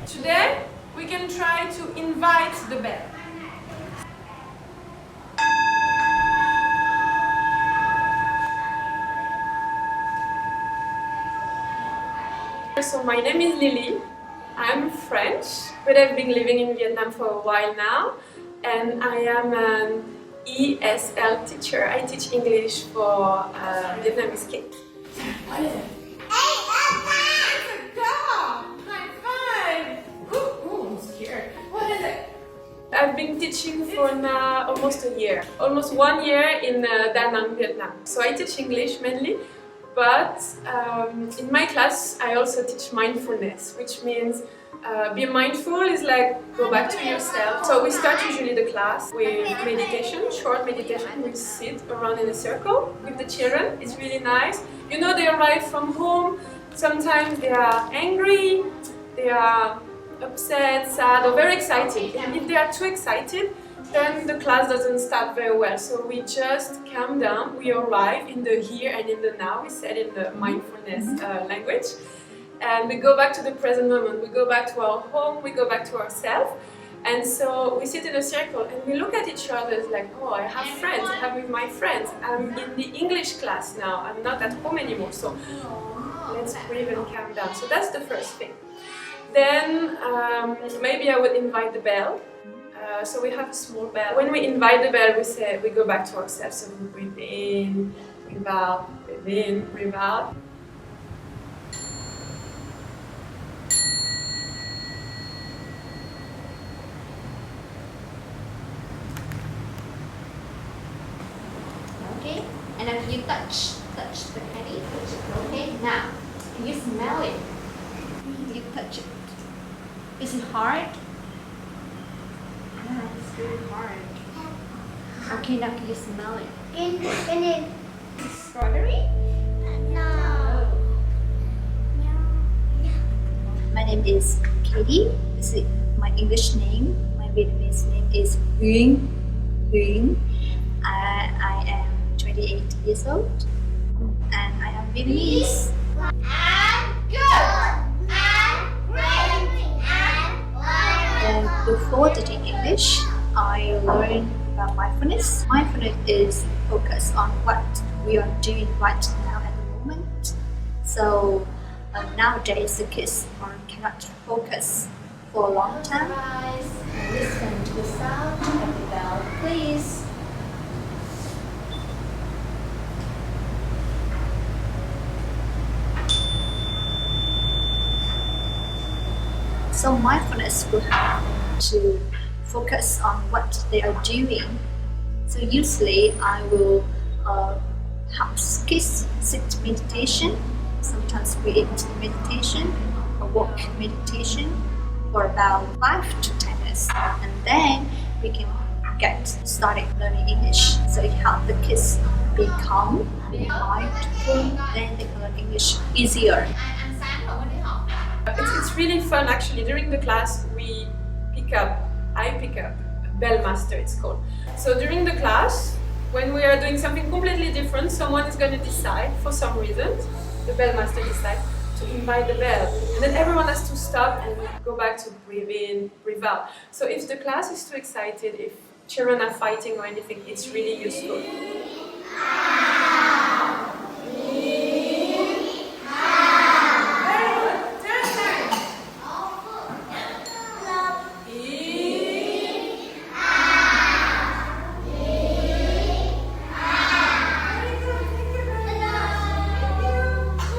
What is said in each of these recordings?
Today, we can try to invite the bell. So my name is Lily. I'm French, but I've been living in Vietnam for a while now, and I am an ESL teacher. I teach English for Vietnamese kids. What is it? Hey, it's a dog! High five! Ooh, I'm scared. What is it? I've been teaching for now almost a year. Almost 1 year in Da Nang, Vietnam. So I teach English mainly, but in my class I also teach mindfulness, which means be mindful is like go back to yourself. So we start usually the class with meditation, short meditation. We sit around in a circle with the children. It's really nice. You know, they arrive from home. Sometimes they are angry, they are upset, sad, or very excited. And if they are too excited, then the class doesn't start very well. So we just calm down. We arrive in the here and in the now. We said in the mindfulness language. And we go back to the present moment. We go back to our home. We go back to ourselves. And so we sit in a circle and we look at each other like, oh, I have friends. I have with my friends. I'm in the English class now. I'm not at home anymore. So let's breathe and calm down. So that's the first thing. Then maybe I would invite the bell. So we have a small bell. When we invite the bell, we say we go back to ourselves. So we breathe in, breathe out, breathe in, breathe out. Okay, and then you touch the candy. Okay, now can you smell it? You touch it. Is it hard? Yeah, it's really hard. Okay, now can you smell it? Can it? Strawberry? No. My name is Catie. This is my English name. My Vietnamese name is Huynh. Huynh. I am 28 years old and I am Vietnamese. And before teaching English, I learned about mindfulness. Mindfulness is focused on what we are doing right now at the moment. So nowadays the kids cannot focus for a long time. Listen to the sound of the bell, please. So mindfulness will help to focus on what they are doing. So usually I will help kids sit meditation, sometimes create meditation or walk meditation for about 5 to 10 minutes. And then we can get started learning English. So it helps the kids be calm, be mindful, then they can learn English easier. It's really fun actually. During the class I pick up a bell master, it's called. So during the class, when we are doing something completely different, someone is going to decide for some reason, the bell master decides to invite the bell. And then everyone has to stop and go back to breathe in, breathe out. So if the class is too excited, if children are fighting or anything, it's really useful.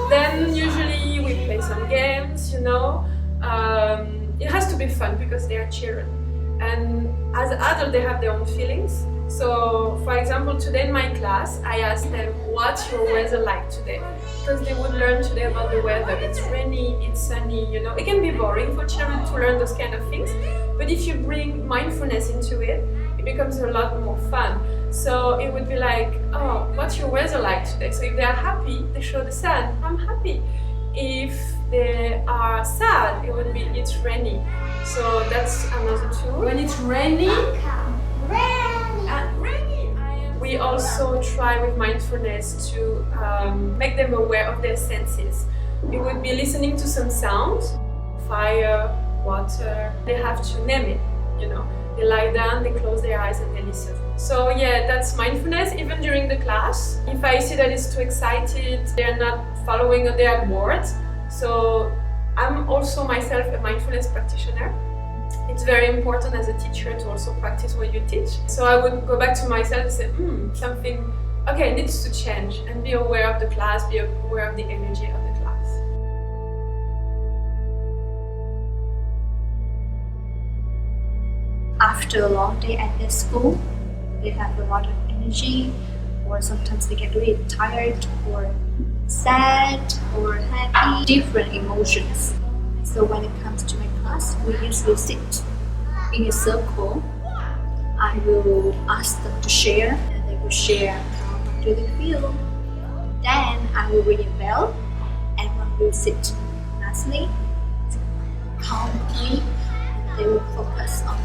Then usually we play some games, you know. It has to be fun because they are children. And as adults, they have their own feelings. So, for example, today in my class, I asked them, what's your weather like today? Because they would learn today about the weather. It's rainy, it's sunny, you know. It can be boring for children to learn those kind of things. But if you bring mindfulness into it, it becomes a lot more fun. So it would be like, oh, what's your weather like today? So if they are happy, they show the sun, I'm happy. If they are sad, it would be, it's rainy. So that's another tool. When it's rainy, we also try with mindfulness to make them aware of their senses. It would be listening to some sound, fire, water. They have to name it, you know. They lie down, they close their eyes and they listen. So yeah, that's mindfulness. Even during the class, if I see that it's too excited, they're not following or they are bored. So I'm also myself a mindfulness practitioner. It's very important as a teacher to also practice what you teach. So I would go back to myself and say, something, okay, needs to change, and be aware of the class, be aware of the energy of the class. After a long day at their school, they have a lot of energy, or sometimes they get really tired or sad or happy, different emotions. So when it comes to my class, we usually sit in a circle. I will ask them to share, and they will share how do they feel. Then I will ring a bell, and everyone will sit nicely, calmly, and they will focus on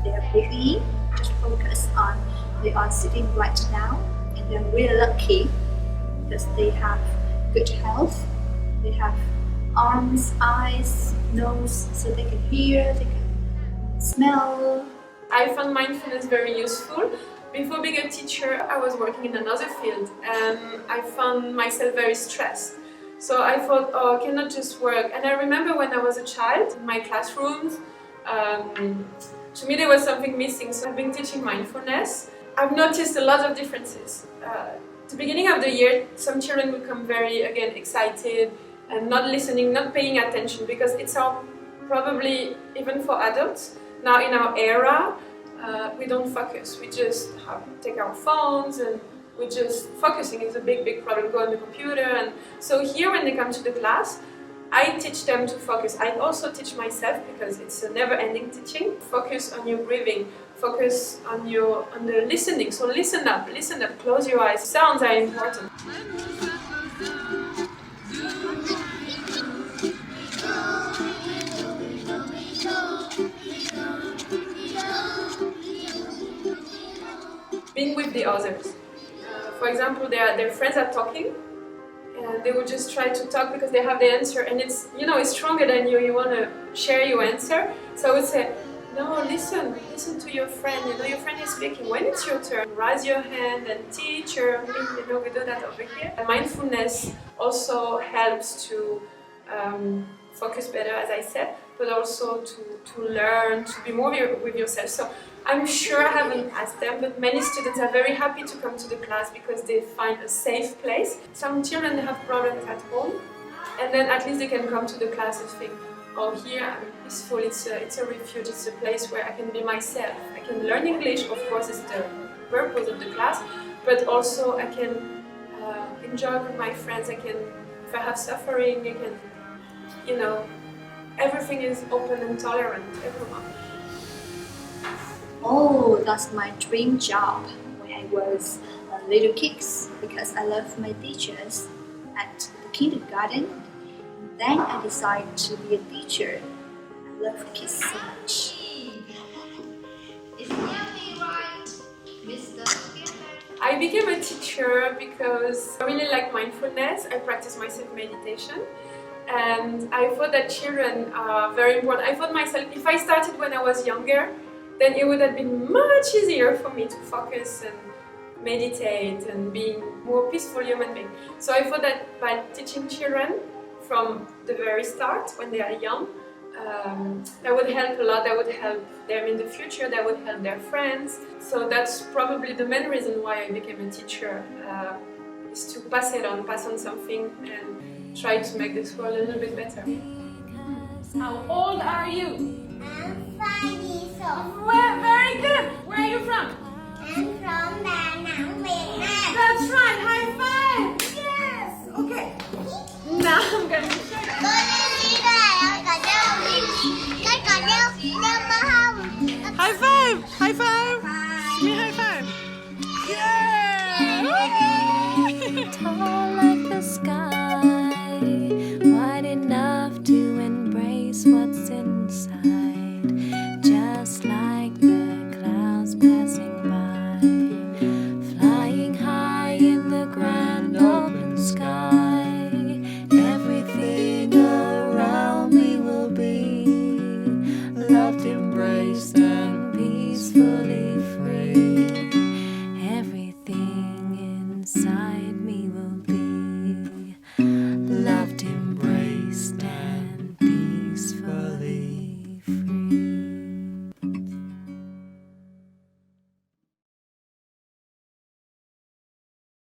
their breathing. Just focus on they are sitting right now, and they're really lucky because they have good health. They have arms, eyes, nose, so they can hear, they can smell. I found mindfulness very useful. Before being a teacher, I was working in another field and I found myself very stressed. So I thought, I cannot just work. And I remember when I was a child, in my classrooms, to me there was something missing. So I've been teaching mindfulness. I've noticed a lot of differences. At the beginning of the year, some children would come very, again, excited and not listening, not paying attention, because it's our, probably even for adults, now in our era, we don't focus. We just take our phones and we're just focusing is a big problem, go on the computer. And so here when they come to the class, I teach them to focus. I also teach myself because it's a never-ending teaching. Focus on your breathing, focus on the listening. So listen up, close your eyes. Sounds are important. Being with the others. For example, their friends are talking and they would just try to talk because they have the answer and it's, it's stronger than you, you want to share your answer. So I would say, no, listen to your friend, your friend is speaking. When it's your turn, raise your hand and teacher, we do that over here. And mindfulness also helps to focus better, as I said, but also to learn, to be more with yourself. So I'm sure I haven't asked them, but many students are very happy to come to the class because they find a safe place. Some children have problems at home, and then at least they can come to the class and think, oh, here I'm peaceful, it's a refuge, it's a place where I can be myself. I can learn English, of course, it's the purpose of the class, but also I can enjoy with my friends, if I have suffering, I can, everything is open and tolerant, everyone. Oh, that's my dream job when I was a little kid, because I love my teachers at the kindergarten. Then I decided to be a teacher. I love kids so much. I became a teacher because I really like mindfulness. I practice myself meditation. And I thought that children are very important. I thought myself, if I started when I was younger, then it would have been much easier for me to focus and meditate and being more peaceful human being. So I thought that by teaching children from the very start, when they are young, that would help a lot, that would help them in the future, that would help their friends. So that's probably the main reason why I became a teacher, is to pass on something and try to make this world a little bit better. How old are you? I'm 5 years old. Well, very good. Where are you from? I'm from Đà Nẵng, Vietnam. That's right. High five. Yes. Okay. Now I'm going to show you. Con đi đây, con đeo mơ không? High five. High five. Give me high five. Yeah. Tall like the sky, wide enough to embrace what's inside, just like the clouds passing by, flying high in the grand open sky. Everything around me will be slowly